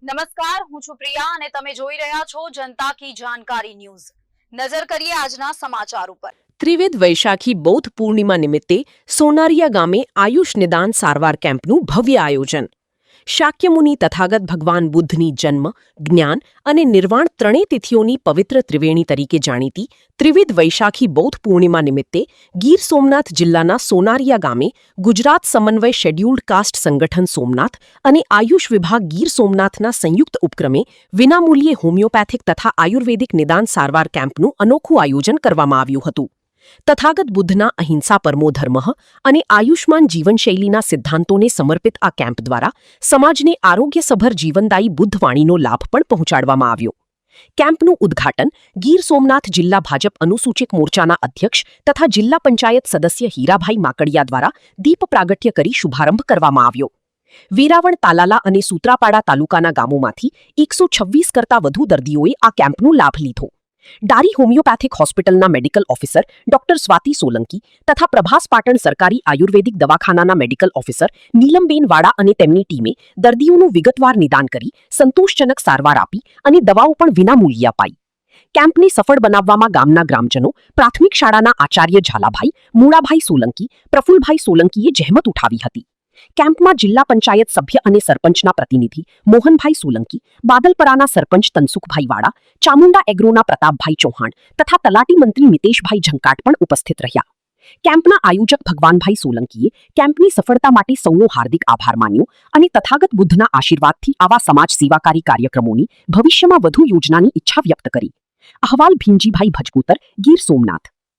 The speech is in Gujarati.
નમસ્કાર, હું છું પ્રિયા અને તમે જોઈ રહ્યા છો જનતા કી જાણકારી ન્યૂઝ। નજર કરીએ આજના સમાચાર ઉપર। ત્રિવેદ વૈશાખી બૌદ્ધ પૂર્ણિમા નિમિત્તે સોનારિયા ગામે આયુષ નિદાન સારવાર કેમ્પનું ભવ્ય આયોજન। શાક્યમુનિ તથાગત ભગવાન બુદ્ધની જન્મ, જ્ઞાન અને નિર્વાણ ત્રણેય તિથિઓની પવિત્ર ત્રિવેણી તરીકે જાણીતી ત્રિવિધ વૈશાખી બૌદ્ધ પૂર્ણિમા નિમિત્તે ગીર સોમનાથ જિલ્લાના સોનારિયા ગામે ગુજરાત સમન્વય શેડ્યુલ્ડ કાસ્ટ સંગઠન સોમનાથ અને આયુષ વિભાગ ગીર સોમનાથના સંયુક્ત ઉપક્રમે વિનામૂલ્યે હોમિયોપેથિક તથા આયુર્વેદિક નિદાન સારવાર કેમ્પનું અનોખું આયોજન કરવામાં આવ્યું હતું। તથાગત બુદ્ધના અહિંસા પરમો ધર્મ અને આયુષ્માન જીવનશૈલીના સિદ્ધાંતોને સમર્પિત આ કેમ્પ દ્વારા સમાજને આરોગ્યસભર જીવનદાયી બુદ્ધવાણીનો લાભ પણ પહોંચાડવામાં આવ્યો। કેમ્પનું ઉદ્ઘાટન ગીર સોમનાથ જિલ્લા ભાજપ અનુસૂચિત મોરચાના અધ્યક્ષ તથા જિલ્લા પંચાયત સદસ્ય હીરાભાઈ માકડિયા દ્વારા દીપ પ્રાગટ્ય કરી શુભારંભ કરવામાં આવ્યો। વેરાવળ, તાલાલા અને સૂત્રાપાડા તાલુકાના ગામોમાંથી 126 કરતાં વધુ દર્દીઓએ આ કેમ્પનો લાભ લીધો। ડારી હોમિયોપેથિક હોસ્પિટલના medical officer doctor Swati Solanki તથા પ્રભાસ પાટણ સરકારી આયુર્વેદિક દવાખાનાના મેડિકલ ઓફિસર નીલમબેન વાડા અને તેમની ટીમે દર્દીઓનું વિગતવાર નિદાન કરી સંતોષજનક સારવાર આપી અને દવાઓ પણ વિનામૂલ્યે અપાઈ। કેમ્પને સફળ બનાવવામાં ગામના ગ્રામજનો, પ્રાથમિક શાળાના આચાર્ય ઝાલાભાઈ, મૂળાભાઈ સોલંકી, પ્રફુલભાઈ સોલંકીએ જહેમત ઉઠાવી હતી। કેમ્પમાં જિલ્લા પંચાયત સભ્ય અને સરપંચના પ્રતિનિધિ મોહનભાઈ સોલંકી, બાદલપરાના સરપંચ તનસુખભાઈ વાડા, ચામુંડા એગ્રોના પ્રતાપભાઈ ચૌહાણ તથા તલાટી મંત્રી મિતેશભાઈ ઝંકાટ પણ ઉપસ્થિત રહ્યા। કેમ્પના આયોજક ભગવાનભાઈ સોલંકીએ કેમ્પની સફળતા માટે સૌનો હાર્દિક આભાર માન્યો અને તથાગત બુદ્ધના આશીર્વાદથી આવા સમાજ સેવાકારી કાર્યક્રમોની ભવિષ્યમાં વધુ યોજનાની ઈચ્છા વ્યક્ત કરી। અહેવાલ ભીમજીભાઈ ભજગોતર, ગીર સોમનાથ।